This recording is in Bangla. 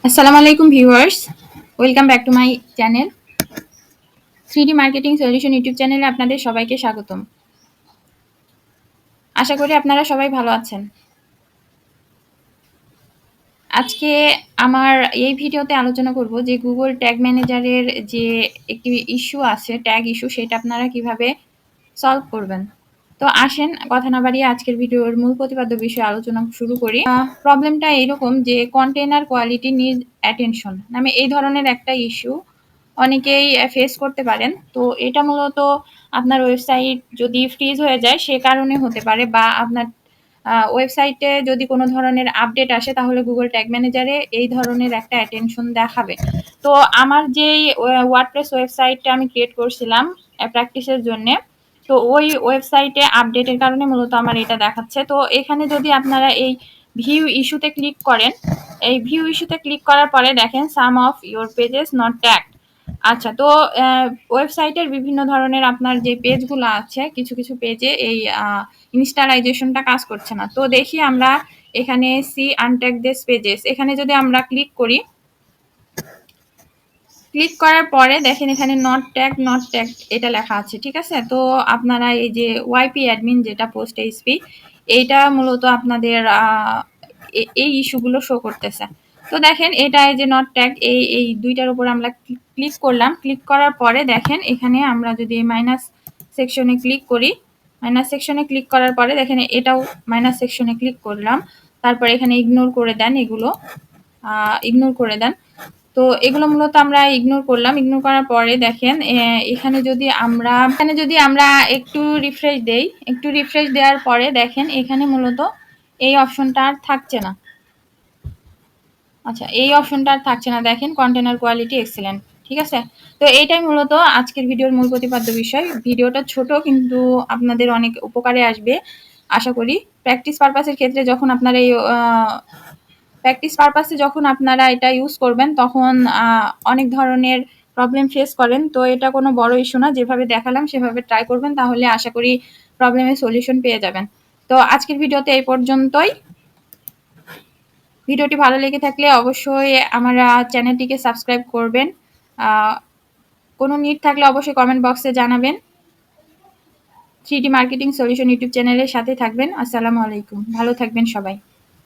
আসসালামু আলাইকুম viewers, welcome back to my channel 3D marketing solution YouTube চ্যানেলে আপনাদের সবাইকে স্বাগতম। আশা করি আপনারা সবাই ভালো আছেন। আজকে আমার এই ভিডিওতে আলোচনা করব যে গুগল ট্যাগ ম্যানেজারের যে একটি ইস্যু আছে, ট্যাগ ইস্যু, সেটা আপনারা কিভাবে সলভ করবেন। তো আসেন কথা না বাড়িয়ে আজকের ভিডিওর মূল প্রতিপাদ্য বিষয়ে আলোচনা শুরু করি। প্রবলেমটা এইরকম যে কন্টেনার কোয়ালিটি নিড অ্যাটেনশন নামে এই ধরনের একটা ইস্যু অনেকেই ফেস করতে পারেন। তো এটা মূলত আপনার ওয়েবসাইট যদি ফ্রিজ হয়ে যায় সে কারণে হতে পারে, বা আপনার ওয়েবসাইটে যদি কোনো ধরনের আপডেট আসে তাহলে গুগল ট্যাগ ম্যানেজারে এই ধরনের একটা অ্যাটেনশন দেখাবে। তো আমার যেই ওয়ার্ডপ্রেস ওয়েবসাইটটা আমি ক্রিয়েট করছিলাম প্র্যাকটিসের জন্যে, তো ওই ওয়েবসাইটে আপডেটের কারণে মূলত আমার এটা দেখাচ্ছে। তো এখানে যদি আপনারা এই ভিউ ইস্যুতে ক্লিক করেন, এই ভিউ ইস্যুতে ক্লিক করার পরে দেখেন some of your pages not tagged. আচ্ছা, তো ওয়েবসাইটের বিভিন্ন ধরনের আপনার যে পেজগুলো আছে, কিছু কিছু পেজে এই ইনস্টালাইজেশনটা কাজ করছে না। তো দেখি আমরা এখানে সি আনট্যাগ দিস পেজেস, এখানে যদি আমরা ক্লিক করি, ক্লিক করার পরে দেখেন এখানে নট ট্যাগ এটা লেখা আছে, ঠিক আছে। তো আপনারা এই যে ওয়াইপি অ্যাডমিন যেটা পোস্ট এইচপি, এইটা মূলত আপনাদের এই ইস্যুগুলো শো করতেছে। তো দেখেন এটা এই যে নট ট্যাগ, এই দুইটার উপর আমরা ক্লিক করলাম। ক্লিক করার পরে দেখেন এখানে আমরা যদি মাইনাস সেকশনে ক্লিক করি, মাইনাস সেকশনে ক্লিক করার পরে দেখেন এটাও মাইনাস সেকশনে ক্লিক করলাম। তারপর এখানে ইগনোর করে দেন, এগুলো ইগনোর করে দেন। তো এগুলো মূলত আমরা ইগনোর করলাম। ইগনোর করার পরে দেখেন এখানে যদি আমরা একটু রিফ্রেশ দেই, একটু রিফ্রেশ দেওয়ার পরে দেখেন এখানে মূলত এই অপশনটা আর থাকছে না। আচ্ছা, এই অপশনটা আর থাকছে না, দেখেন কন্টেনার কোয়ালিটি এক্সেলেন্ট, ঠিক আছে। তো এইটাই মূলত আজকের ভিডিওর মূল প্রতিপাদ্য বিষয়। ভিডিওটা ছোট কিন্তু আপনাদের অনেক উপকারে আসবে আশা করি। প্র্যাকটিস পারপাসের ক্ষেত্রে যখন আপনারা যখন আপনারা এটা ইউজ করবেন তখন অনেক ধরনের প্রবলেম ফেস করেন। তো এটা কোনো বড় ইস্যু না, যেভাবে দেখালাম সেভাবে ট্রাই করবেন, তাহলে আশা করি প্রবলেমের সলিউশন পেয়ে যাবেন। তো আজকের ভিডিওতে এই পর্যন্তই। ভিডিওটি ভালো লেগে থাকলে অবশ্যই আমার চ্যানেলটিকে সাবস্ক্রাইব করবেন। কোনো নিড থাকলে অবশ্যই কমেন্ট বক্সে জানাবেন। 3D মার্কেটিং সলিউশন ইউটিউব চ্যানেলের সাথে থাকবেন। আসসালামু আলাইকুম, ভালো থাকবেন সবাই।